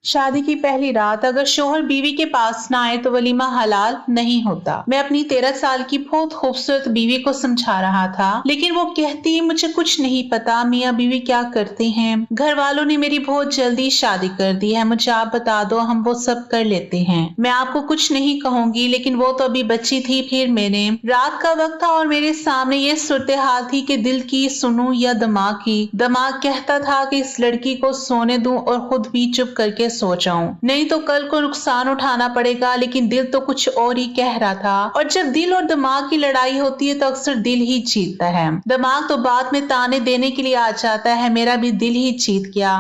शादी की पहली रात अगर शोहर बीवी के पास ना आए तो वलीमा हलाल नहीं होता। मैं अपनी 13 साल की बहुत खूबसूरत बीवी को समझा रहा था, लेकिन वो कहती मुझे कुछ नहीं पता मियाँ बीवी क्या करते हैं। घर वालों ने मेरी बहुत जल्दी शादी कर दी है, मुझे आप बता दो, हम वो सब कर लेते हैं। मैं आपको कुछ नहीं कहूंगी, लेकिन वो तो अभी बच्ची थी। फिर मैंने रात का वक्त था और मेरे सामने ये सूरत हाल थी कि दिल की सुनूं या दिमाग की। दिमाग कहता था कि इस लड़की को सोने दूं और खुद भी चुप करके सो जाऊं, नहीं तो कल को नुकसान उठाना पड़ेगा। लेकिन दिल तो कुछ और ही कह रहा था, और जब दिल और दिमाग की लड़ाई होती है तो अक्सर दिल ही जीतता है। दिमाग तो बाद में ताने देने के लिए आ जाता है, मेरा भी दिल ही जीत गया।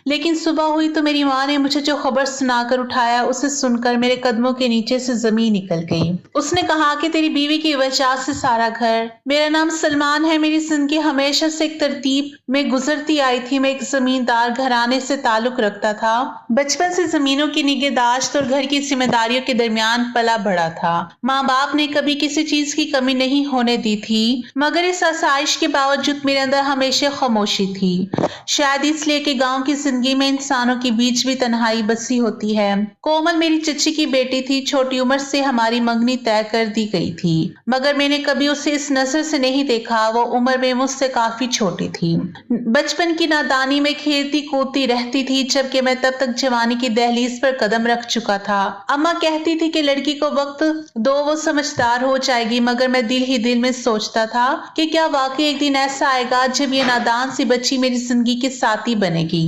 लेकिन सुबह हुई तो मेरी माँ ने मुझे जो खबर सुनाकर उठाया, उसे सुनकर मेरे कदमों के नीचे से जमीन निकल गई। उसने कहा कि तेरी बीवी की वजह से सारा घर। मेरा नाम सलमान है, मेरी जिंदगी हमेशा से एक तरतीब में गुजरती आई थी। मैं एक जमींदार घराने से ताल्लुक रखता था, बचपन से जमीनों की निगहदाश्त और घर की जिम्मेदारियों के दरमियान पला बढ़ा था। माँ बाप ने कभी किसी चीज की कमी नहीं होने दी थी, मगर इस आसाइश के बावजूद मेरे अंदर हमेशा खामोशी थी। शायद इसलिए कि गांव की जिंदगी में इंसानों के बीच भी तन्हाई बसी होती है। कोमल मेरी चच्ची की बेटी थी, छोटी उम्र से हमारी मंगनी तय कर दी गई थी, मगर मैंने कभी उसे इस नजर से नहीं देखा। वो उम्र में मुझसे काफी छोटी थी, बचपन की नादानी में खेलती कूदती रहती थी, जबकि मैं तब तक जवानी की दहलीज पर कदम रख चुका था। अम्मा कहती थी कि लड़की को वक्त दो, वो समझदार हो जाएगी, मगर मैं दिल ही दिल में सोचता था कि क्या वाकई एक दिन ऐसा आएगा जब ये नादान सी बच्ची मेरी जिंदगी के साथी बनेगी।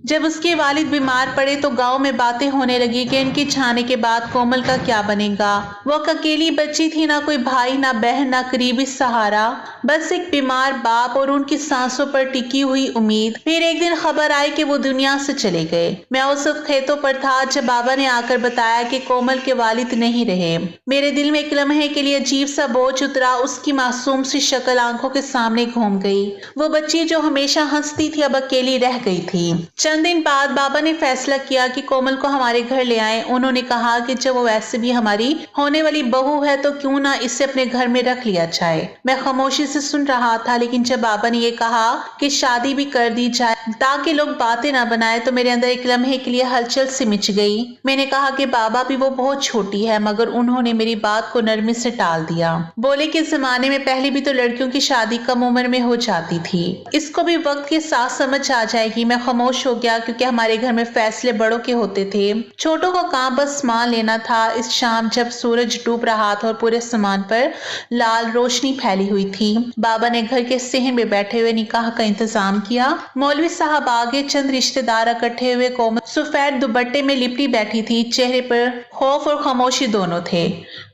जब उसके वालिद बीमार पड़े तो गांव में बातें होने लगी कि इनके जाने के बाद कोमल का क्या बनेगा। वो अकेली बच्ची थी, ना कोई भाई, ना बहन, ना करीबी सहारा, बस एक बीमार बाप और उनकी सांसों पर टिकी हुई उम्मीद। फिर एक दिन खबर आई कि वो दुनिया से चले गए। मैं उस वक्त खेतों पर था जब बाबा ने आकर बताया कि कोमल के वालिद नहीं रहे। मेरे दिल में एक लम्हे के लिए अजीब सा बोझ उतरा। उसकी मासूम सी शक्ल आंखों के सामने घूम गई। वो बच्ची जो हमेशा हंसती थी अब अकेली रह गई थी। चंद दिन बाद बाबा ने फैसला किया कि कोमल को हमारे घर ले आए। उन्होंने कहा कि जब वो वैसे भी हमारी होने वाली बहू है तो क्यों ना इसे अपने घर में रख लिया जाए। मैं खामोशी से सुन रहा था, लेकिन जब बाबा ने ये कहा कि शादी भी कर दी जाए ताकि लोग बातें ना बनाए, तो मेरे अंदर एक लम्हे के लिए हलचल सी मच गई। मैंने कहा कि बाबा भी वो बहुत छोटी है, मगर उन्होंने मेरी बात को नरमी से टाल दिया। बोले कि जमाने में पहले भी तो लड़कियों की शादी कम उम्र में हो जाती थी, इसको भी वक्त के साथ समझ आ जाएगी। मैं खामोश हो गया क्योंकि हमारे घर में फैसले बड़ों के होते थे, छोटों का काम बस मान लेना था। इस शाम जब सूरज डूब रहा था और पूरे सामान पर लाल रोशनी फैली हुई थी, बाबा ने घर के सहन में बैठे हुए निकाह का इंतजाम किया। मौलवी साहब आगे, चंद रिश्तेदार इकट्ठे हुए। कोमल सफेद दुपट्टे में लिपटी बैठी थी, चेहरे पर खौफ और खामोशी दोनों थे,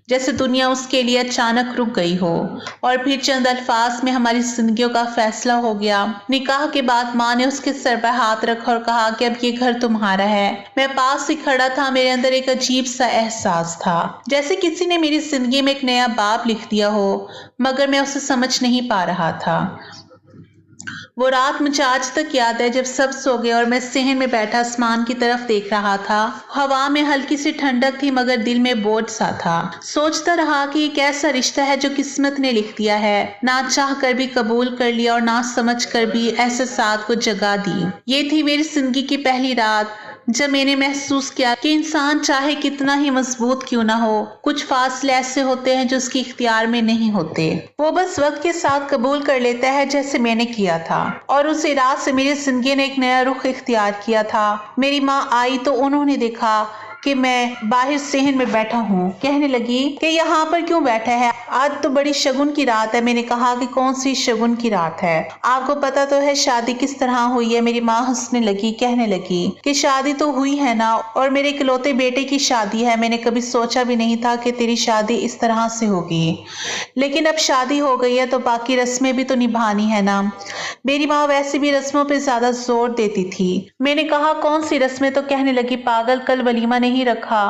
जैसे दुनिया उसके लिए अचानक रुक गई हो। और फिर चंद अल्फाज में हमारी जिंदगियों का फैसला हो गया। निकाह के बाद माँ ने उसके सर पर हाथ रखा और कहा कि अब ये घर तुम्हारा है। मैं पास ही खड़ा था, मेरे अंदर एक अजीब सा एहसास था, जैसे किसी ने मेरी जिंदगी में एक नया बाब लिख दिया हो, मगर मैं उसे समझ नहीं पा रहा था। वो रात मुझे आज तक याद है जब सब सो गए और मैं सहन में बैठा आसमान की तरफ देख रहा था। हवा में हल्की सी ठंडक थी, मगर दिल में बोझ सा था। सोचता रहा कि एक ऐसा रिश्ता है जो किस्मत ने लिख दिया है, ना चाह कर भी कबूल कर लिया और ना समझ कर भी एहसास को जगा दी। ये थी मेरी जिंदगी की पहली रात जब मैंने महसूस किया कि इंसान चाहे कितना ही मजबूत क्यों ना हो, कुछ फासले ऐसे होते हैं जो उसकी इख्तियार में नहीं होते। वो बस वक्त के साथ कबूल कर लेता है, जैसे मैंने किया था। और उसी रात से मेरी जिंदगी ने एक नया रुख इख्तियार किया था। मेरी माँ आई तो उन्होंने देखा कि मैं बाहर सहन में बैठा हूँ। कहने लगी कि यहाँ पर क्यों बैठा है, आज तो बड़ी शगुन की रात है। मैंने कहा कि कौन सी शगुन की रात है, आपको पता तो है शादी किस तरह हुई है। मेरी माँ हंसने लगी, कहने लगी कि शादी तो हुई है ना, और मेरे इकलौते बेटे की शादी है। मैंने कभी सोचा भी नहीं था कि तेरी शादी इस तरह से होगी, लेकिन अब शादी हो गई है तो बाकी रस्में भी तो निभानी है ना। मेरी माँ वैसे भी रस्मों पे ज्यादा जोर देती थी। मैंने कहा कौन सी रस्में, तो कहने लगी पागल, कल वलीमा नहीं नहीं रखा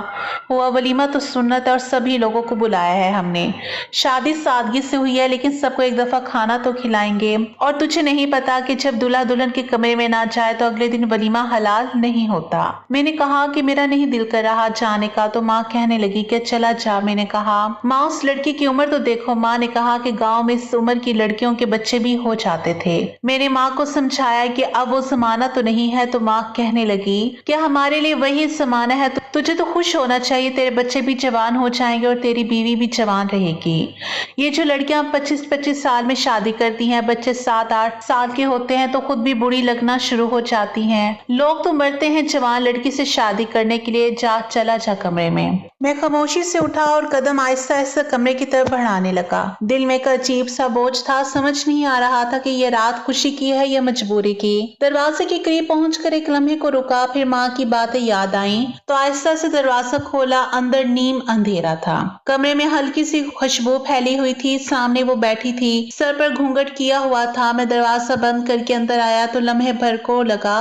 हुआ, वलीमा तो सुन्नत है और सभी लोगों को बुलाया है हमने। शादी सादगी से हुई है लेकिन सबको एक दफा खाना तो खिलाएंगे। और तुझे नहीं पता कि जब दूल्हा दुल्हन के कमरे में ना जाए तो अगले दिन वलीमा हलाल नहीं होता। मैंने कहा कि मेरा नहीं दिल कर रहा जाने का, तो माँ कहने लगी कि चला जा। मैंने कहा माँ उस लड़की की उम्र तो देखो। माँ ने कहा कि गाँव में इस उम्र की लड़कियों के बच्चे भी हो जाते थे। मैंने माँ को समझाया कि अब वो जमाना तो नहीं है, तो माँ कहने लगी कि हमारे लिए वही जमाना है, तो तुझे तो खुश होना चाहिए, तेरे बच्चे भी जवान हो जाएंगे और तेरी बीवी भी जवान रहेगी। ये जो लड़कियां 25-25 साल में शादी करती हैं, बच्चे 7-8 साल के होते हैं तो खुद भी बुरी लगना शुरू हो जाती हैं। लोग तो मरते हैं जवान लड़की से शादी करने के लिए। जा, चला जा कमरे में। मैं खामोशी से उठा और कदम आहिस्ता आहिस्ता कमरे की तरफ बढ़ाने लगा। दिल में एक अजीब सा बोझ था। समझ नहीं आ रहा था कि यह रात खुशी की है या मजबूरी की। दरवाजे के करीब पहुंचकर एक लम्हे को रुका, फिर माँ की बातें याद आईं तो आहिस्ता से दरवाजा खोला। अंदर नीम अंधेरा था। कमरे में हल्की सी खुशबू फैली हुई थी। सामने वो बैठी थी, सर पर घूंघट किया हुआ था। मैं दरवाजा बंद करके अंदर आया तो लम्हे भर को लगा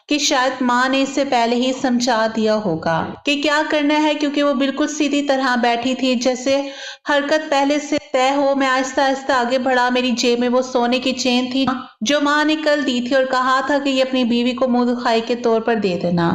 कि शायद माँ ने इससे पहले ही समझा दिया होगा कि क्या करना है, क्योंकि वो बिल्कुल सीधी तरह बैठी थी, जैसे हरकत पहले से तय हो। मैं आहिस्ता आहिस्ता आगे बढ़ा। मेरी जेब में वो सोने की चेन थी जो माँ ने कल दी थी और कहा था कि ये अपनी बीवी को मुंह दिखाई के तौर पर दे देना।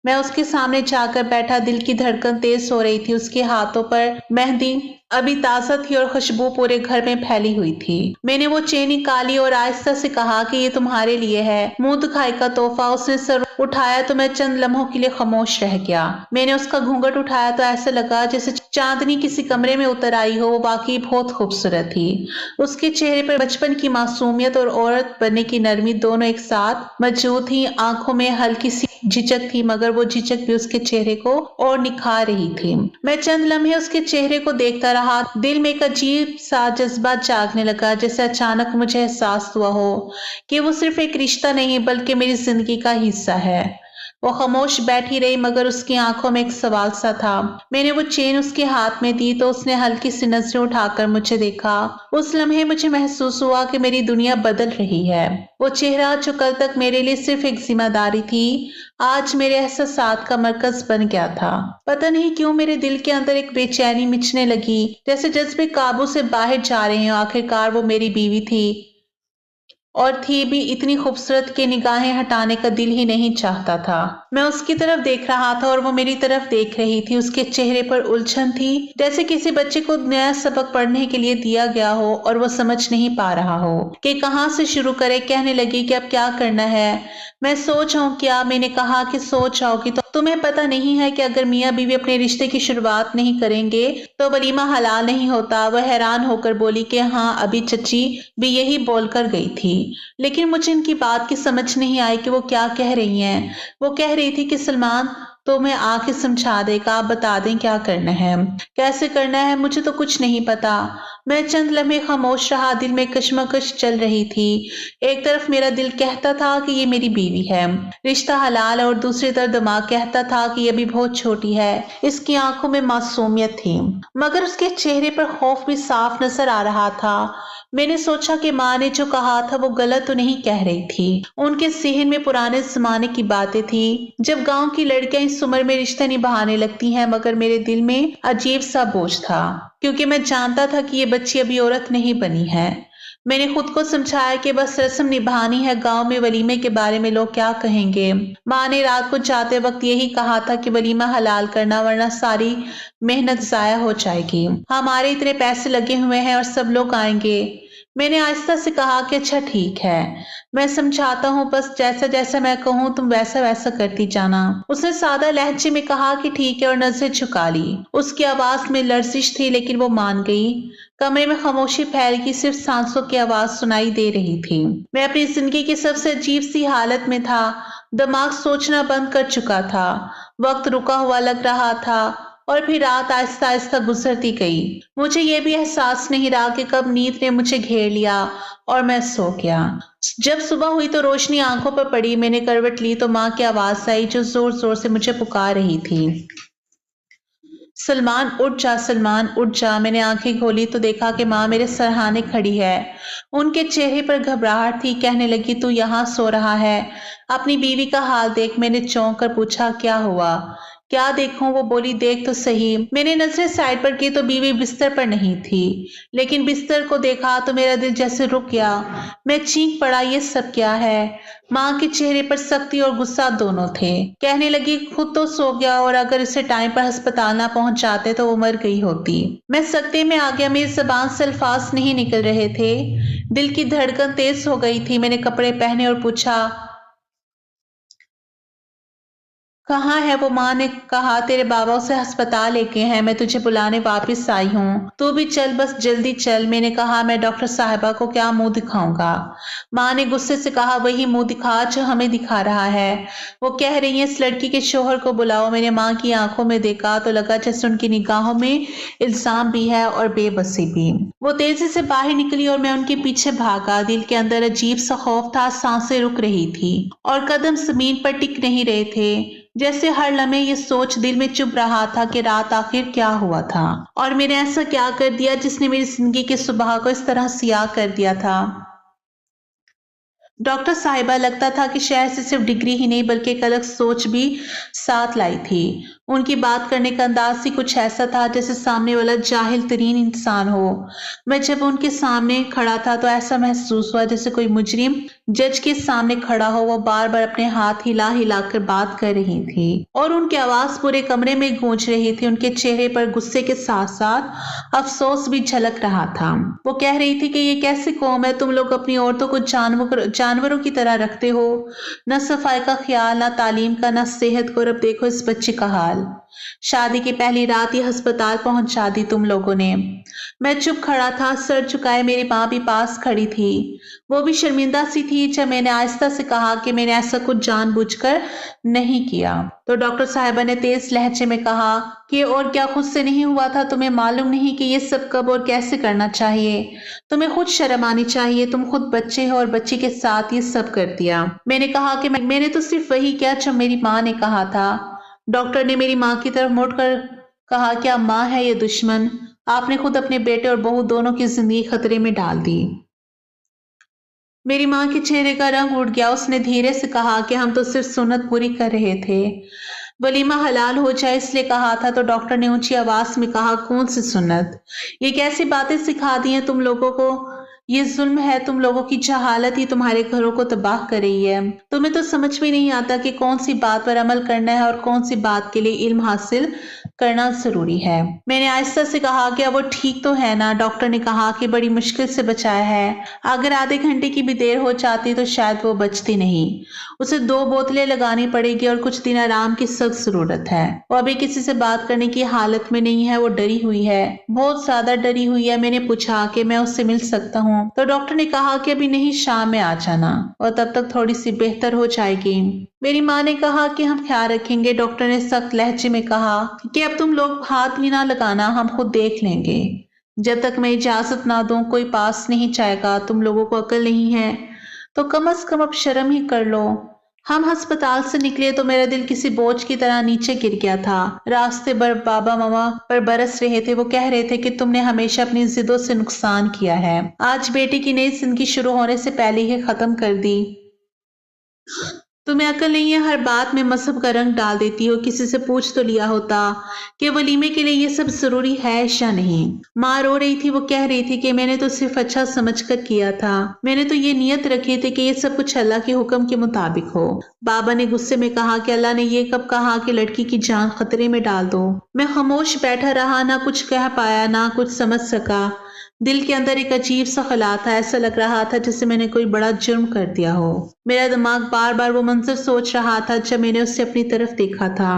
मैं उसके सामने जाकर बैठा। दिल की धड़कन तेज हो रही थी। उसके हाथों पर मेहंदी अभी ताजा थी और खुशबू पूरे घर में फैली हुई थी। मैंने वो चेन निकाली और आहिस्ता से कहा कि ये तुम्हारे लिए है, मुंह दिखाई का तोहफा। उसने सर उठाया तो मैं चंद लम्हों के लिए खामोश रह गया। मैंने उसका घूंघट उठाया तो ऐसा लगा जैसे चांदनी किसी कमरे में उतर आई हो। वो वाकई बहुत खूबसूरत थी। उसके चेहरे पर बचपन की मासूमियत और औरत बनने की नरमी दोनों एक साथ मौजूद थी। आंखों में हल्की सी झिझक थी, मगर वो झिझक भी उसके चेहरे को और निखार रही थी। मैं चंद लम्हे उसके चेहरे को देखता रहा। दिल में एक अजीब सा जज्बा जागने लगा, जैसे अचानक मुझे एहसास हुआ हो कि वो सिर्फ एक रिश्ता नहीं बल्कि मेरी जिंदगी का हिस्सा है। वो खामोश बैठी रही, मगर उसकी आंखों में एक सवाल सा था। मैंने वो चेन उसके हाथ में दी तो उसने हल्की सी नजरें उठाकर मुझे देखा। उस लम्हे मुझे महसूस हुआ कि मेरी दुनिया बदल रही है। वो चेहरा जो कल तक मेरे लिए सिर्फ एक जिम्मेदारी थी, आज मेरे एहसासात का मरकज बन गया था। पता नहीं क्यों मेरे दिल के अंदर एक बेचैनी मिचने लगी, जैसे जज्बे काबू से बाहर जा रहे हैं। आखिरकार वो मेरी बीवी थी और थी भी इतनी खूबसूरत कि निगाहें हटाने का दिल ही नहीं चाहता था। मैं उसकी तरफ देख रहा था और वो मेरी तरफ देख रही थी। उसके चेहरे पर उलझन थी, जैसे किसी बच्चे को नया सबक पढ़ने के लिए दिया गया हो और वो समझ नहीं पा रहा हो कि कहाँ से शुरू करे। कहने लगी कि अब क्या करना है। मैं सो जाऊं क्या? मैंने कहा कि सो जाओगी तो तुम्हें पता नहीं है कि अगर मियाँ बीवी अपने रिश्ते की शुरुआत नहीं करेंगे तो वलीमा हलाल नहीं होता। वह हैरान होकर बोली कि हाँ, अभी चची भी यही बोलकर गई थी। लेकिन मुझे इनकी बात की समझ नहीं आई कि वो क्या कह रही हैं। वो कह रही थी कि सलमान तो मैं आके समझा देगा, आप बता दें क्या करना है, कैसे करना है, मुझे तो कुछ नहीं पता। मैं चंद लम्हे खामोश रहा। दिल में कश्मकश चल रही थी। एक तरफ मेरा दिल कहता था कि ये मेरी बीवी है, रिश्ता हलाल है, और दूसरी तरफ दिमाग कहता था कि ये भी बहुत छोटी है, इसकी आंखों में मासूमियत थी, मगर उसके चेहरे पर खौफ भी साफ नजर आ रहा था। मैंने सोचा कि माँ ने जो कहा था वो गलत तो नहीं कह रही थी। उनके सहन में पुराने जमाने की बातें थी, जब गांव की लड़कियां इस उम्र में रिश्ते निभाने लगती हैं। मगर मेरे दिल में अजीब सा बोझ था, क्योंकि मैं जानता था कि ये बच्ची अभी औरत नहीं बनी है। मैंने खुद को समझाया कि बस रस्म निभानी है। गांव में वलीमे के बारे में लोग क्या कहेंगे। माँ ने रात को जाते वक्त यही कहा था कि वलीमा हलाल करना, वरना सारी मेहनत जाया हो जाएगी। हमारे इतने पैसे लगे हुए हैं और सब लोग आएंगे। मैंने आहिस्ता से कहा कि अच्छा ठीक है, मैं समझाता हूँ, बस जैसा जैसा मैं कहूँ तुम वैसा वैसा करती जाना। उसने सादा लहजे में कहा कि ठीक है और नजर झुका ली। उसकी आवाज में लर्जिश थी, लेकिन वो मान गई। कमरे में खामोशी फैल गई, सिर्फ सांसों की आवाज सुनाई दे रही थी। मैं अपनी जिंदगी की सबसे अजीब सी हालत में था। दिमाग सोचना बंद कर चुका था। वक्त रुका हुआ लग रहा था और फिर रात आहिस्ता आहिस्ता गुजरती गई। मुझे ये भी एहसास नहीं रहा कि कब नींद ने मुझे घेर लिया और मैं सो गया। जब सुबह हुई तो रोशनी आंखों पर पड़ी। मैंने करवट ली तो माँ की आवाज आई, जो जोर जोर से मुझे पुकार रही थी, सलमान उठ जा, सलमान उठ जा। मैंने आंखें खोली तो देखा कि माँ मेरे सरहाने खड़ी है। उनके चेहरे पर घबराहट थी। कहने लगी, तू यहाँ सो रहा है? अपनी बीवी का हाल देख। मैंने चौंक कर पूछा, क्या हुआ? क्या देखूं? वो बोली, देख तो सही। मैंने नजरें साइड पर की तो बीवी बिस्तर पर नहीं थी, लेकिन बिस्तर को देखा तो मेरा दिल जैसे रुक गया। मैं चीख पड़ा, ये सब क्या है? माँ के चेहरे पर सख्ती और गुस्सा दोनों थे। कहने लगी, खुद तो सो गया और अगर इसे टाइम पर अस्पताल ना पहुंच जाते तो वो मर गई होती। मैं सकते में आ गया, मेरी जबान से अल्फाज नहीं निकल रहे थे। दिल की धड़कन तेज हो गई थी। मैंने कपड़े पहने और पूछा, कहाँ है वो? माँ ने कहा, तेरे बाबा उसे अस्पताल लेके हैं, मैं तुझे बुलाने वापस आई हूँ, तू भी चल, बस जल्दी चल। मैंने कहा, मैं डॉक्टर साहिबा को क्या मुंह दिखाऊंगा? माँ ने गुस्से से कहा, वही मुंह दिखा जो हमें दिखा रहा है। वो कह रही है, इस लड़की के शोहर को बुलाओ। मैंने माँ की आंखों में देखा तो लगा जैसे उनकी निगाहों में इल्जाम भी है और बेबसी भी। वो तेजी से बाहर निकली और मैं उनके पीछे भागा। दिल के अंदर अजीब सा खौफ था, सांसें रुक रही थी और कदम जमीन पर टिक नहीं रहे थे। जैसे हर लम्हे ये सोच दिल में चुभ रहा था कि रात आखिर क्या हुआ था और मैंने ऐसा क्या कर दिया जिसने मेरी जिंदगी के सुबह को इस तरह सियाह कर दिया था। डॉक्टर साहिबा लगता था कि शहर से सिर्फ डिग्री ही नहीं बल्कि एक अलग सोच भी साथ लाई थी। उनकी बात करने का अंदाज ही कुछ ऐसा था जैसे सामने वाला जाहिल तरीन इंसान हो। मैं जब उनके सामने खड़ा था तो ऐसा महसूस हुआ जैसे कोई मुजरिम जज के सामने खड़ा हो। वो बार बार अपने हाथ हिला हिला कर बात कर रही थी और उनकी आवाज पूरे कमरे में गूंज रही थी। उनके चेहरे पर गुस्से के साथ साथ अफसोस भी झलक रहा था। वो कह रही थी कि ये कैसी कौम है, तुम लोग अपनी औरतों को जानवरों की तरह रखते हो, न सफाई का ख्याल, न तालीम का, न सेहत को। अब देखो इस बच्चे का हाल। शादी की पहली रात ही अस्पताल पहुंचा दी तुम लोगों ने। मैं चुप खड़ा था, सर झुकाए। मेरी माँ भी पास खड़ी थी। वो भी शर्मिंदा सी थी जब मैंने आहिस्ता से कहा कि मैंने ऐसा कुछ जानबूझकर नहीं किया। तो डॉक्टर साहिबा ने तेज लहजे में कहा कि और क्या खुद से नहीं हुआ था? तुम्हें मालूम नहीं कि ये सब कब और कैसे करना चाहिए? तुम्हें खुद शर्म आनी चाहिए, तुम खुद बच्चे हो और बच्ची के साथ ये सब कर दिया। मैंने कहा कि मैंने तो सिर्फ वही किया जो मेरी माँ ने कहा था। डॉक्टर ने मेरी माँ की तरफ मुड़कर कहा, क्या माँ है ये दुश्मन? आपने खुद अपने बेटे और बहू दोनों की जिंदगी खतरे में डाल दी। मेरी माँ के चेहरे का रंग उड़ गया। उसने धीरे से कहा कि हम तो सिर्फ सुन्नत पूरी कर रहे थे, वलीमा हलाल हो जाए इसलिए कहा था। तो डॉक्टर ने ऊंची आवाज में कहा, कौन सी सुन्नत? ये कैसी बातें सिखा दी हैं तुम लोगों को? ये जुल्म है, तुम लोगों की जहालत ही तुम्हारे घरों को तबाह कर रही है। तुम्हें तो समझ में नहीं आता कि कौन सी बात पर अमल करना है और कौन सी बात के लिए इल्म हासिल करना जरूरी है। मैंने आहिस्ता से कहा, क्या वो ठीक तो है ना? डॉक्टर ने कहा कि बड़ी मुश्किल से बचाया है, अगर आधे घंटे की भी देर हो जाती तो शायद वो बचती नहीं। उसे 2 बोतलें लगानी पड़ेगी और कुछ दिन आराम की सख्त जरूरत है। वो अभी किसी से बात करने की हालत में नहीं है, वो डरी हुई है, बहुत ज्यादा डरी हुई है। मैंने पूछा कि मैं उससे मिल सकता हूँ? तो डॉक्टर ने कहा कि अभी नहीं, शाम में आ जाना और तब तक थोड़ी सी बेहतर हो जाएगी। मेरी माँ ने कहा कि हम ख्याल रखेंगे। डॉक्टर ने सख्त लहजे में कहा कि अब तुम लोग हाथ भी ना लगाना, हम खुद देख लेंगे। जब तक मैं इजाजत ना दूं कोई पास नहीं जाएगा। तुम लोगों को अकल नहीं है तो कम से कम अब शर्म ही कर लो। हम अस्पताल से निकले तो मेरा दिल किसी बोझ की तरह नीचे गिर गया था। रास्ते पर बाबा मामा पर बरस रहे थे। वो कह रहे थे कि तुमने हमेशा अपनी जिदों से नुकसान किया है, आज बेटी की नई जिंदगी शुरू होने से पहले ही खत्म कर दी। तुम्हें अकल नहीं है, हर बात में मजहब का रंग डाल देती हो। किसी से पूछ तो लिया होता कि वलीमे के लिए ये सब जरूरी है या नहीं। माँ रो रही थी। वो कह रही थी कि मैंने तो सिर्फ अच्छा समझकर किया था, मैंने तो ये नियत रखी थी कि ये सब कुछ अल्लाह के हुक्म के मुताबिक हो। बाबा ने गुस्से में कहा कि अल्लाह ने ये कब कहा कि लड़की की जान खतरे में डाल दो? मैं खामोश बैठा रहा, ना कुछ कह पाया ना कुछ समझ सका। दिल के अंदर एक अजीब सा खला था। ऐसा लग रहा था जैसे मैंने कोई बड़ा जुर्म कर दिया हो। मेरा दिमाग बार बार वो मंजर सोच रहा था जब मैंने उससे अपनी तरफ देखा था।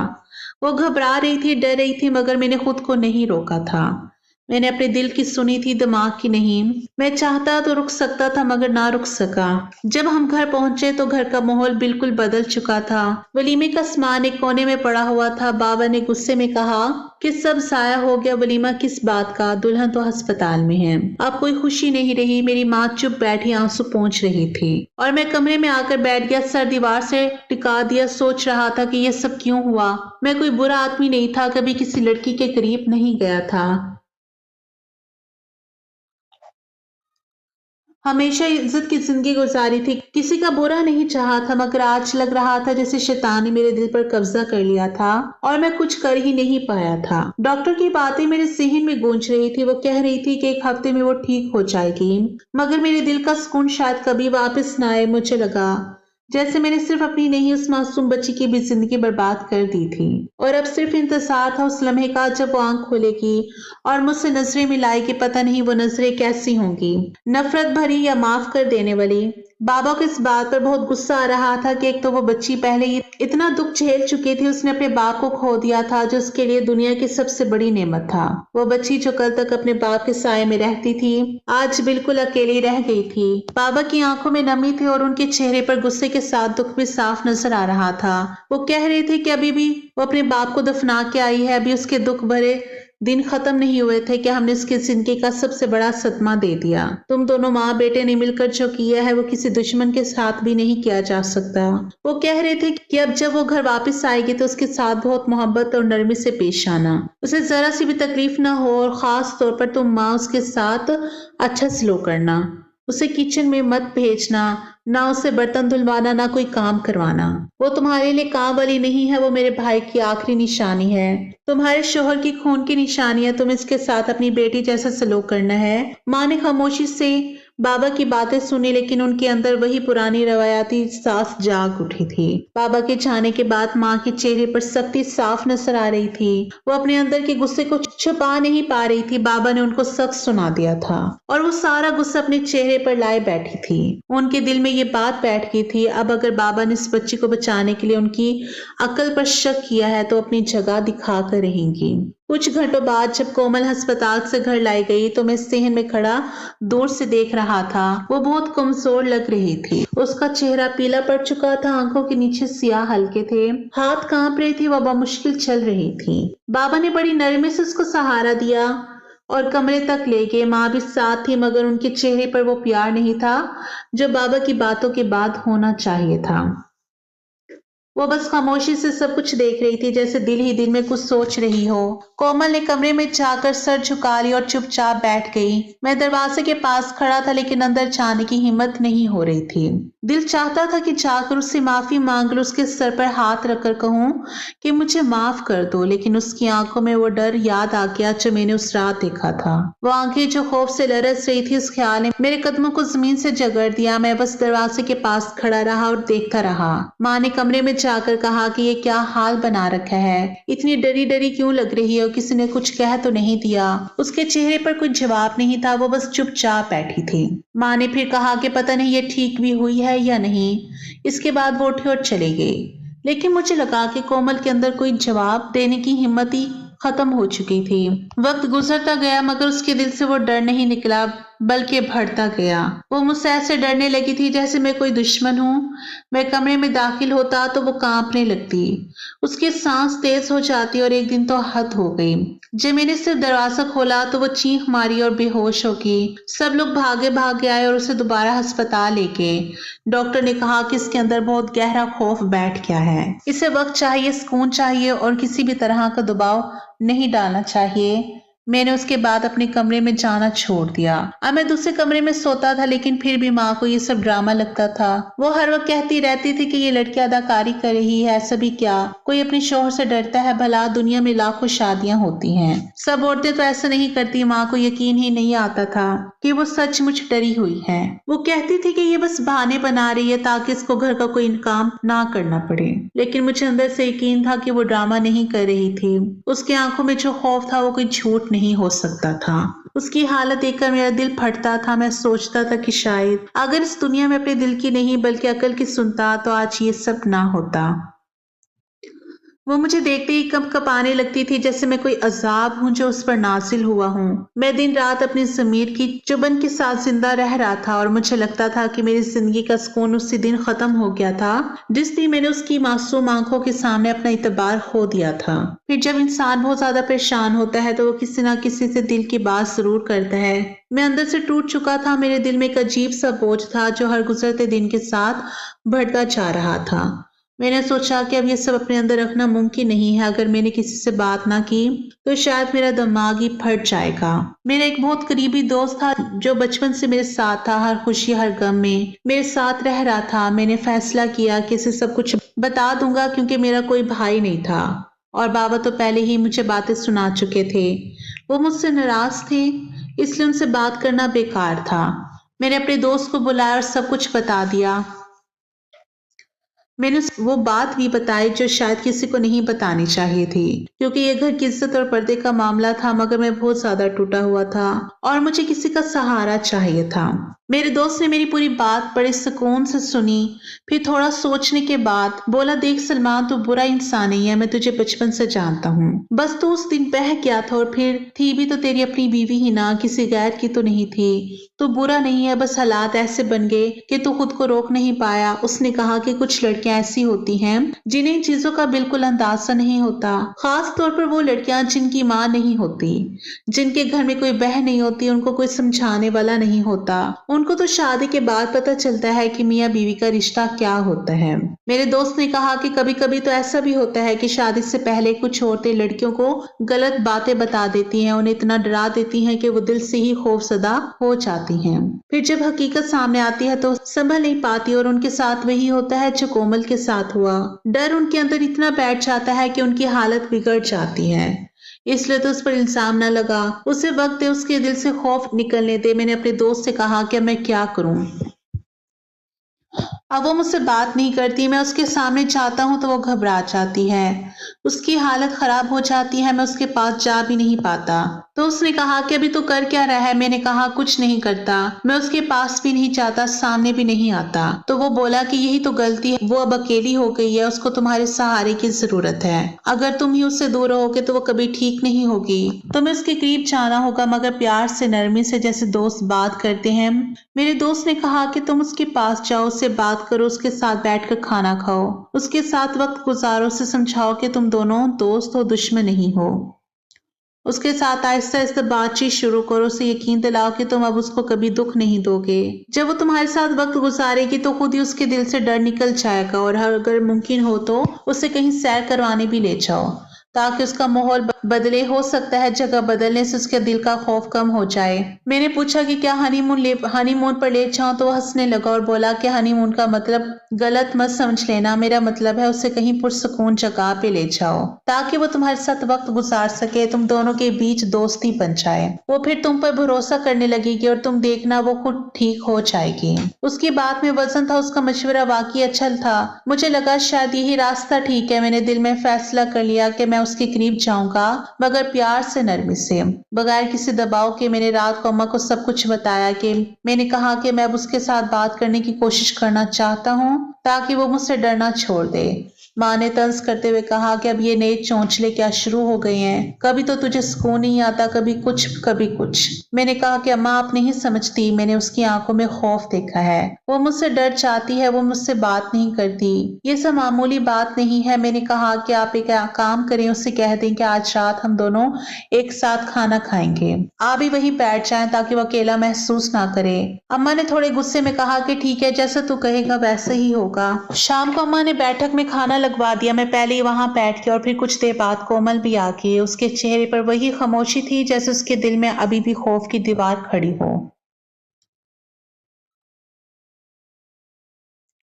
वो घबरा रही थी, डर रही थी, मगर मैंने खुद को नहीं रोका था। मैंने अपने दिल की सुनी थी, दिमाग की नहीं। मैं चाहता तो रुक सकता था मगर ना रुक सका। जब हम घर पहुंचे तो घर का माहौल बिल्कुल बदल चुका था। वलीमे का सामान एक कोने में पड़ा हुआ था। बाबा ने गुस्से में कहा कि सब जाया हो गया। वलीमा किस बात का? दुल्हन तो अस्पताल में है, अब कोई खुशी नहीं रही। मेरी माँ चुप बैठी आंसू पोंछ रही थी और मैं कमरे में आकर बैठ गया, सर दीवार से टिका दिया। सोच रहा था कि यह सब क्यों हुआ। मैं कोई बुरा आदमी नहीं था, कभी किसी लड़की के करीब नहीं गया था। हमेशा इज्जत की जिंदगी गुजारी थी, किसी का बुरा नहीं चाहा था, मगर आज लग रहा था जैसे शैतान ने मेरे दिल पर कब्जा कर लिया था और मैं कुछ कर ही नहीं पाया था। डॉक्टर की बातें मेरे जहन में गूंज रही थी। वो कह रही थी कि एक हफ्ते में वो ठीक हो जाएगी, मगर मेरे दिल का सुकून शायद कभी वापस ना आए। मुझे लगा जैसे मैंने सिर्फ अपनी नहीं, उस मासूम बच्ची की भी जिंदगी बर्बाद कर दी थी, और अब सिर्फ इंतजार था उस लम्हे का जब वो आंख खोलेगी और मुझसे नजरें मिलाएगी। पता नहीं वो नजरें कैसी होंगी, नफरत भरी या माफ कर देने वाली। बाबा को इस बात पर बहुत गुस्सा आ रहा था कि एक तो वो बच्ची पहले ही इतना दुख झेल चुकी थी, उसने अपने बाप को खो दिया था जो उसके लिए दुनिया की सबसे बड़ी नेमत था। वो बच्ची जो कल तक अपने बाप के साए में रहती थी, आज बिल्कुल अकेली रह गई थी। बाबा की आंखों में नमी थी और उनके चेहरे पर गुस्से के साथ दुख भी साफ नजर आ रहा था। वो कह रहे थे कि अभी भी वो अपने बाप को दफना के आई है, अभी उसके दुख भरे दिन खत्म नहीं हुए थे कि हमने उसकी जिंदगी का सबसे बड़ा सदमा दे दिया। तुम दोनों माँ बेटे ने मिलकर जो किया है वो किसी दुश्मन के साथ भी नहीं किया जा सकता। वो कह रहे थे कि अब जब वो घर वापस आएगी तो उसके साथ बहुत मोहब्बत और नरमी से पेश आना, उसे जरा सी भी तकलीफ ना हो, और खास तौर पर तुम माँ उसके साथ अच्छा सलूक करना, उसे किचन में मत भेजना, ना उसे बर्तन धुलवाना, ना कोई काम करवाना। वो तुम्हारे लिए काम वाली नहीं है, वो मेरे भाई की आखिरी निशानी है, तुम्हारे शोहर की खून की निशानी है। तुम इसके साथ अपनी बेटी जैसा सलूक करना है। माँ ने खामोशी से बाबा की बातें सुनी, लेकिन उनके अंदर वही पुरानी रवायाती सास जाग उठी थी। बाबा के जाने के बाद माँ के चेहरे पर सख्ती साफ नजर आ रही थी। वो अपने अंदर के गुस्से को छुपा नहीं पा रही थी। बाबा ने उनको सख्त सुना दिया था और वो सारा गुस्सा अपने चेहरे पर लाए बैठी थी। उनके दिल में ये बात बैठ गई थी, अब अगर बाबा ने इस बच्ची को बचाने के लिए उनकी अकल पर शक किया है तो अपनी जगह दिखा कर रहेंगी। कुछ घंटों बाद जब कोमल अस्पताल से घर लाई गई तो मैं सहन में खड़ा दूर से देख रहा था। वो बहुत कमजोर लग रही थी, उसका चेहरा पीला पड़ चुका था, आंखों के नीचे सियाह हल्के थे, हाथ कांप रहे थे, वह मुश्किल चल रही थी। बाबा ने बड़ी नरमी से उसको सहारा दिया और कमरे तक ले गए। माँ भी साथ थी, मगर उनके चेहरे पर वो प्यार नहीं था जो बाबा की बातों के बाद होना चाहिए था। वो बस खामोशी से सब कुछ देख रही थी, जैसे दिल ही दिल में कुछ सोच रही हो। कोमल ने कमरे में जाकर सर झुका लिया और चुपचाप बैठ गई। मैं दरवाजे के पास खड़ा था, लेकिन अंदर जाने की हिम्मत नहीं हो रही थी। दिल चाहता था कि जाकर उससे माफी मांग लूं, उसके सर पर हाथ रखकर कहूं कि मुझे माफ कर दो, लेकिन उसकी आंखों में वो डर याद आ गया जो मैंने उस रात देखा था। वो आंखें जो खौफ से लरस रही थी, उस ख्याल ने मेरे कदमों को जमीन से जगड़ दिया। मैं बस दरवाजे के पास खड़ा रहा और देखता रहा। माँ ने कमरे में जाकर कहा कि ये क्या हाल बना रखा है, इतनी डरी डरी क्यों लग रही है? किसी ने कुछ कह तो नहीं दिया? उसके चेहरे पर कुछ जवाब नहीं था, वो बस चुपचाप बैठी थी। माँ ने फिर कहा कि पता नहीं ये ठीक भी हुई है या नहीं। इसके बाद वो उठी और चली गई, लेकिन मुझे लगा कि कोमल के अंदर कोई जवाब देने की हिम्मत ही खत्म हो चुकी थी। वक्त गुजरता गया, मगर उसके दिल से वो डर नहीं निकला, बल्कि बढ़ता गया। वो मुझसे ऐसे डरने लगी थी जैसे मैं कोई दुश्मन हूँ। मैं कमरे में दाखिल होता तो वो कांपने लगती, उसकी सांस तेज हो जाती, और एक दिन तो हद हो गई। जब मैंने सिर्फ दरवाजा खोला तो वो चीख मारी और बेहोश हो गई। सब लोग भागे भागे आए और उसे दोबारा अस्पताल ले गए। डॉक्टर ने कहा कि इसके अंदर बहुत गहरा खौफ बैठ गया है, इसे वक्त चाहिए, सुकून चाहिए, और किसी भी तरह का दबाव नहीं डालना चाहिए। मैंने उसके बाद अपने कमरे में जाना छोड़ दिया। अब मैं दूसरे कमरे में सोता था, लेकिन फिर भी माँ को ये सब ड्रामा लगता था। वो हर वक्त कहती रहती थी कि ये लड़की अदाकारी कर रही है। सभी क्या, कोई अपने शौहर से डरता है? भला दुनिया में लाखों शादियां होती हैं, सब औरतें तो ऐसा नहीं करती। माँ को यकीन ही नहीं आता था कि वो सचमुच डरी हुई है। वो कहती थी कि ये बस बहाने बना रही है ताकि इसको घर का कोई काम ना करना पड़े, लेकिन मुझे अंदर से यकीन था कि वो ड्रामा नहीं कर रही थी। उसकी आंखों में जो खौफ था वो कोई झूठ नहीं हो सकता था। उसकी हालत देखकर मेरा दिल फटता था। मैं सोचता था कि शायद अगर इस दुनिया में अपने दिल की नहीं बल्कि अकल की सुनता तो आज ये सब ना होता। वो मुझे देखते ही कब कपाने लगती थी, जैसे मैं कोई अजाब हूँ जो उस पर नाजिल हुआ हूँ। मैं दिन रात अपनी ज़मीर की चुभन के साथ जिंदा रह रहा था, और मुझे लगता था कि मेरी जिंदगी का सुकून उसी दिन खत्म हो गया था जिस दिन मैंने उसकी मासूम आंखों के सामने अपना इतबार खो दिया था। फिर जब इंसान बहुत ज्यादा परेशान होता है तो वो किसी ना किसी से दिल की बात जरूर करता है। मैं अंदर से टूट चुका था। मेरे दिल में एक अजीब सा बोझ था जो हर गुजरते दिन के साथ बढ़ता जा रहा था। मैंने सोचा कि अब ये सब अपने अंदर रखना मुमकिन नहीं है। अगर मैंने किसी से बात ना की तो शायद मेरा दिमाग ही फट जाएगा। मेरा एक बहुत करीबी दोस्त था जो बचपन से मेरे साथ था, हर खुशी हर गम में मेरे साथ रह रहा था। मैंने फैसला किया कि इसे सब कुछ बता दूंगा क्योंकि मेरा कोई भाई नहीं था और बाबा तो पहले ही मुझे बातें सुना चुके थे। वो मुझसे नाराज थे, इसलिए उनसे बात करना बेकार था। मैंने अपने दोस्त को बुलाया और सब कुछ बता दिया। मैंने वो बात भी बताई जो शायद किसी को नहीं बतानी चाहिए थी, क्योंकि ये घर की इज्जत और पर्दे का मामला था। मगर मैं बहुत ज्यादा टूटा हुआ था और मुझे किसी का सहारा चाहिए था। मेरे दोस्त ने मेरी पूरी बात बड़े सुकून से सुनी। फिर थोड़ा सोचने के बाद बोला, देख सलमान, तू बुरा इंसान नहीं है, मैं तुझे बचपन से जानता हूँ। बस तू उस दिन बह गया था और फिर थी भी तो तेरी अपनी बीवी ही ना, किसी गैर की तो नहीं थी। तू बुरा नहीं है, बस हालात ऐसे बन गए कि तू खुद को रोक नहीं पाया। उसने कहा कि कुछ लड़कियां ऐसी होती हैं जिन्हें इन चीजों का बिल्कुल अंदाजा नहीं होता, खास तौर पर वो लड़कियां जिनकी माँ नहीं होती, जिनके घर में कोई बहन नहीं होती, उनको कोई समझाने वाला नहीं होता। उनको तो शादी के बाद पता चलता है कि मियाँ बीवी का रिश्ता क्या होता है। मेरे दोस्त ने कहा कि कभी कभी तो ऐसा भी होता है कि शादी से पहले कुछ औरतें लड़कियों को गलत बातें बता देती हैं, उन्हें इतना डरा देती हैं कि वो दिल से ही खौफजदा हो जाती हैं। फिर जब हकीकत सामने आती है तो संभल नहीं पाती और उनके साथ वही होता है जो कोमल के साथ हुआ। डर उनके अंदर इतना बैठ जाता है कि उनकी हालत बिगड़ जाती है। इसलिए तो उस पर इल्जाम न लगा। उसे वक्त दे, उसके दिल से खौफ निकलने दे। मैंने अपने दोस्त से कहा कि मैं क्या करूं। अब वो मुझसे बात नहीं करती, मैं उसके सामने जाता हूँ तो वो घबरा जाती है, उसकी हालत खराब हो जाती है, मैं उसके पास जा भी नहीं पाता। तो उसने कहा कि अभी तो कर क्या रहा है। मैंने कहा कुछ नहीं करता, मैं उसके पास भी नहीं जाता, सामने भी नहीं आता। तो वो बोला कि यही तो गलती है, वो अब अकेली हो गई है, उसको तुम्हारे सहारे की जरूरत है। अगर तुम ही उससे दूर रहोगे तो वो कभी ठीक नहीं होगी। तुम्हें उसके करीब जाना होगा, मगर प्यार से, नरमी से, जैसे दोस्त बात करते हैं। मेरे दोस्त ने कहा कि तुम उसके पास जाओ, उससे बात करो, उसके साथ बैठकर खाना खाओ, उसके साथ वक्त गुजारो, उसे समझाओ कि तुम दोनों दोस्त हो, दुश्मन नहीं हो। उसके साथ आहिस्ता आहिस्ता बातचीत शुरू करो, उसे यकीन दिलाओ कि तुम अब उसको कभी दुख नहीं दोगे। जब वो तुम्हारे साथ वक्त गुजारेगी तो खुद ही उसके दिल से डर निकल जाएगा और अगर मुमकिन हो तो उसे कहीं सैर करवाने भी ले जाओ, ताकि उसका माहौल बदले। हो सकता है जगह बदलने से उसके दिल का खौफ कम हो जाए। मैंने पूछा कि क्या हनीमून पर ले जाऊं, तो वो हंसने लगा और बोला कि हनीमून का मतलब गलत मत समझ लेना, मेरा मतलब है उसे कहीं पुरसकून जगह पे ले जाओ, ताकि वो तुम्हारे साथ वक्त गुजार सके, तुम दोनों के बीच दोस्ती बन जाए। वो फिर तुम पर भरोसा करने लगेगी और तुम देखना वो खुद ठीक हो जाएगी। उसकी बात में वजन था, उसका मशवरा वाकई अच्छा था। मुझे लगा शायद यही रास्ता ठीक है। मैंने दिल में फैसला कर लिया कि मैं उसके करीब जाऊंगा, मगर प्यार से, नरमी से, बगैर किसी दबाव के। मैंने रात को अम्मा को सब कुछ बताया कि मैंने कहा कि मैं अब उसके साथ बात करने की कोशिश करना चाहता हूँ ताकि वो मुझसे डरना छोड़ दे। माँ ने तंज करते हुए कहा कि अब ये नए चौंचले क्या शुरू हो गए हैं, कभी तो तुझे सुकून नहीं आता, कभी कुछ कभी कुछ। मैंने कहा कि अम्मा आप नहीं समझती, मैंने उसकी आंखों में खौफ देखा है, वो मुझसे डर जाती है, वो मुझसे बात नहीं करती, ये सब मामूली बात नहीं है। मैंने कहा कि आप एक काम करें, उससे कह दें कि आज रात हम दोनों एक साथ खाना खाएंगे, आप भी वहीं बैठ जाएं ताकि वो अकेला महसूस ना करे। अम्मा ने थोड़े गुस्से में कहा कि ठीक है, जैसा तू कहेगा वैसे ही होगा। शाम को अम्मा ने बैठक में खाना लगवा दिया। मैं पहले ही वहां बैठ गया और फिर कुछ देर बाद कोमल भी आ गई। उसके चेहरे पर वही खामोशी थी जैसे उसके दिल में अभी भी खौफ की दीवार खड़ी हो।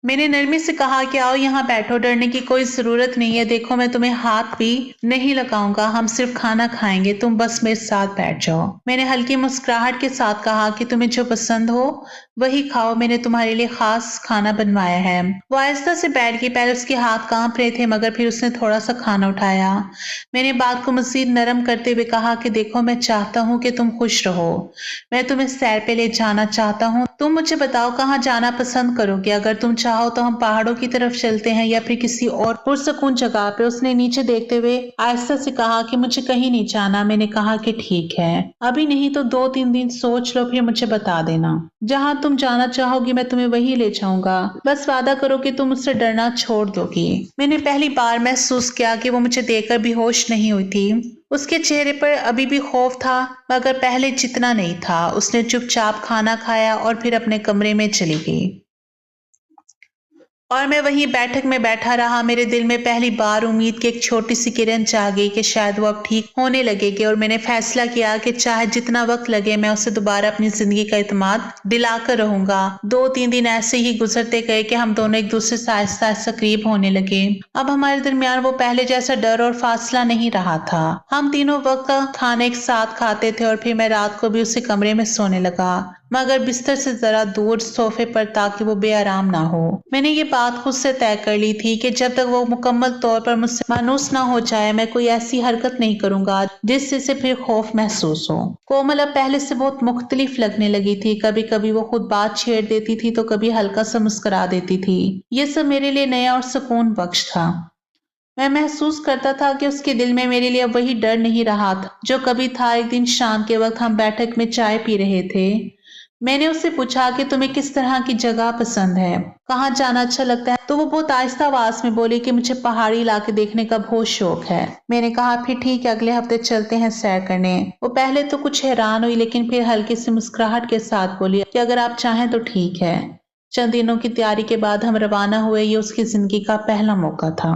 मैंने नरमी से कहा कि आओ यहाँ बैठो, डरने की कोई जरूरत नहीं है, देखो मैं तुम्हें हाथ भी नहीं लगाऊंगा, हम सिर्फ खाना खाएंगे, तुम बस मेरे साथ बैठ जाओ। मैंने हल्की मुस्कुराहट के साथ कहा कि तुम्हें जो पसंद हो वही खाओ, मैंने तुम्हारे लिए खास खाना बनवाया है। वो आहिस्ता से बैठ गई। पहले उसके हाथ कांप रहे थे, मगर फिर उसने थोड़ा सा खाना उठाया। मैंने बात को मजीद नरम करते हुए कहा कि देखो मैं चाहता हूँ कि तुम खुश रहो, मैं तुम्हें सैर पे ले जाना चाहता हूँ, तुम मुझे बताओ कहाँ जाना पसंद करोगे, अगर तुम चाहो तो हम पहाड़ों की तरफ चलते हैं या फिर किसी और पुरसकून जगह पे। उसने नीचे देखते हुए आहिस्ता से कहा कि मुझे कहीं नहीं जाना। मैंने कहा कि ठीक है, अभी नहीं तो 2-3 दिन सोच लो, फिर मुझे बता देना, जहाँ तुम जाना चाहोगी मैं तुम्हें वहीं ले जाऊंगा, बस वादा करो कि तुम मुझसे डरना छोड़ दोगी। मैंने पहली बार महसूस किया कि वो मुझे देखकर बेहोश नहीं हुई थी। उसके चेहरे पर अभी भी खौफ था, मगर पहले जितना नहीं था। उसने चुपचाप खाना खाया और फिर अपने कमरे में चली गई। और मैं वहीं बैठक में बैठा रहा। मेरे दिल में पहली बार उम्मीद की एक छोटी सी किरण जागी कि शायद वो अब ठीक होने लगेगी, और मैंने फैसला किया कि चाहे जितना वक्त लगे मैं उसे दोबारा अपनी जिंदगी का इत्मीनान दिलाकर रहूंगा। 2-3 दिन ऐसे ही गुजरते गए कि हम दोनों एक दूसरे से आहिस्ता आहिस्ता करीब होने लगे। अब हमारे दरमियान वो पहले जैसा डर और फासला नहीं रहा था। हम तीनों वक्त का खाना एक साथ खाते थे, और फिर मैं रात को भी उसी कमरे में सोने लगा, मगर बिस्तर से जरा दूर सोफे पर, ताकि वो बेआराम ना हो। मैंने ये बात खुद से तय कर ली थी कि जब तक वो मुकम्मल तौर पर मुझसे मायूस ना हो जाए मैं कोई ऐसी हरकत नहीं करूंगा जिससे फिर खौफ महसूस हो। कोमल अब पहले से बहुत मुख्तलिफ लगने लगी थी। कभी कभी वो खुद बात छेड़ देती थी तो कभी हल्का सा मुस्कुरा देती थी। ये सब मेरे लिए नया और सुकून बख्श था। मैं महसूस करता था कि उसके दिल में मेरे लिए अब वही डर नहीं रहा था जो कभी था। एक दिन शाम के वक्त हम बैठक में चाय पी रहे थे। मैंने उससे पूछा कि तुम्हें किस तरह की जगह पसंद है, कहाँ जाना अच्छा लगता है। तो वो बहुत आहिस्ता आवाज में बोली कि मुझे पहाड़ी इलाके देखने का बहुत शौक है। मैंने कहा फिर ठीक है, अगले हफ्ते चलते हैं सैर करने। वो पहले तो कुछ हैरान हुई, लेकिन फिर हल्की सी मुस्कुराहट के साथ बोली कि अगर आप चाहें तो ठीक है। चंद दिनों की तैयारी के बाद हम रवाना हुए। ये उसकी जिंदगी का पहला मौका था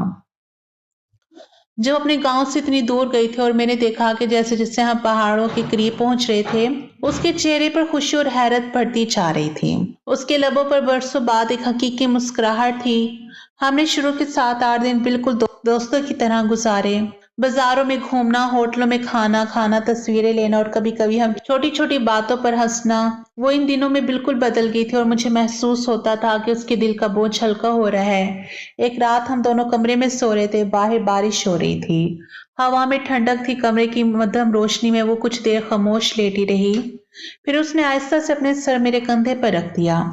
जब अपने गांव से इतनी दूर गई थी, और मैंने देखा कि जैसे जैसे हम पहाड़ों के करीब पहुंच रहे थे उसके चेहरे पर खुशी और हैरत बढ़ती जा रही थी। उसके लबों पर बरसों बाद एक हकीकी मुस्कुराहट थी। हमने शुरू के 7-8 दिन बिल्कुल दोस्तों की तरह गुजारे। बाजारों में घूमना, होटलों में खाना खाना, तस्वीरें लेना, और कभी कभी हम छोटी छोटी बातों पर हंसना। वो इन दिनों में बिल्कुल बदल गई थी, और मुझे महसूस होता था कि उसके दिल का बोझ हल्का हो रहा है। एक रात हम दोनों कमरे में सो रहे थे। बाहर बारिश हो रही थी, हवा में ठंडक थी। कमरे की मध्यम रोशनी में वो कुछ देर खामोश लेटी रही। फिर उसने आहिस्ता से अपने सर मेरे कंधे पर रख दिया।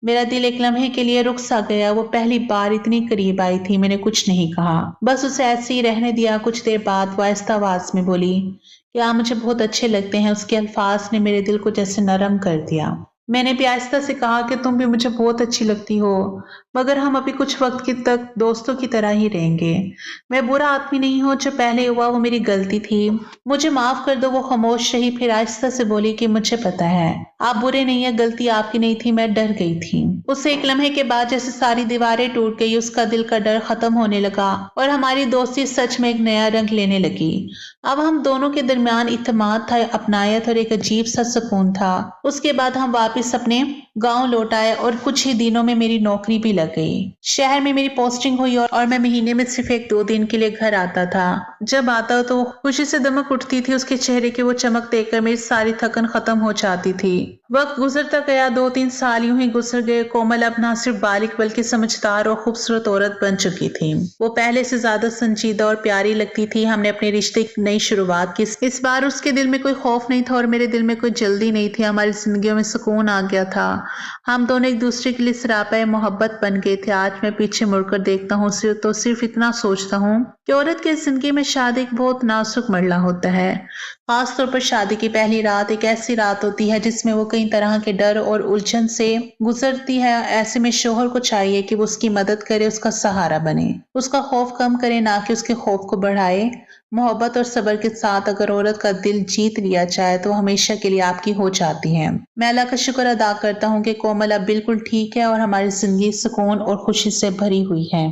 मेरा दिल एक लम्हे के लिए रुक सा गया। वो पहली बार इतनी करीब आई थी। मैंने कुछ नहीं कहा, बस उसे ऐसे ही रहने दिया। कुछ देर बाद वो आहिस्ता आवाज में बोली कि आप मुझे बहुत अच्छे लगते हैं। उसके अल्फाज ने मेरे दिल को जैसे नरम कर दिया। मैंने भी आहिस्ता से कहा कि तुम भी मुझे बहुत अच्छी लगती हो, मगर हम अभी कुछ वक्त की तक दोस्तों की तरह ही रहेंगे। मैं बुरा आदमी नहीं हूँ, जो पहले हुआ वो मेरी गलती थी, मुझे माफ कर दो। वो खामोश रही, फिर आहिस्ता से बोली कि मुझे पता है आप बुरे नहीं है, गलती आपकी नहीं थी, मैं डर गई थी। उसे एक लम्हे के बाद जैसे सारी दीवारें टूट गई। उसका दिल का डर खत्म होने लगा, और हमारी दोस्ती सच में एक नया रंग लेने लगी। अब हम दोनों के दरमियान इत्मीनान था, अपनायत और एक अजीब सा सुकून था। उसके बाद हम वापस अपने गांव लौट आए, और कुछ ही दिनों में मेरी नौकरी भी लग गई। शहर में मेरी पोस्टिंग हुई, और मैं महीने में सिर्फ 1-2 दिन के लिए घर आता था। जब आता तो वो खुशी से दमक उठती थी। उसके चेहरे की वो चमक देखकर मेरी सारी थकन खत्म हो जाती थी। वक्त गुजरता गया। 2-3 साल यूं ही गुजर गए। कोमल अब ना सिर्फ बालिग बल्कि समझदार और खूबसूरत औरत बन चुकी थी। वो पहले से ज्यादा संजीदा और प्यारी लगती थी। हमने अपने रिश्ते की नई शुरुआत की। इस बार उसके दिल में कोई खौफ नहीं था, और मेरे दिल में कोई जल्दी नहीं थी। हमारी जिंदगियों में सुकून आ गया था। हम दोनों एक दूसरे के लिए सरापाए मोहब्बत बन गए थे। आज मैं पीछे मुड़कर देखता हूँ तो सिर्फ इतना सोचता हूँ कि औरत की जिंदगी में शादी एक बहुत नाजुक मरला होता है। खासतौर पर शादी की पहली रात एक ऐसी रात होती है जिसमें वो कई तरह के डर और उलझन से गुजरती है। ऐसे में शोहर को चाहिए कि वो उसकी मदद करे, उसका सहारा बने, उसका खौफ कम करे, ना कि उसके खौफ को बढ़ाए। मोहब्बत और सब्र के साथ अगर औरत का दिल जीत लिया जाए तो हमेशा के लिए आपकी हो जाती है। मैं अल्लाह का शुक्र अदा करता हूँ कि कोमल अब बिल्कुल ठीक है, और हमारी जिंदगी सुकून और खुशी से भरी हुई है।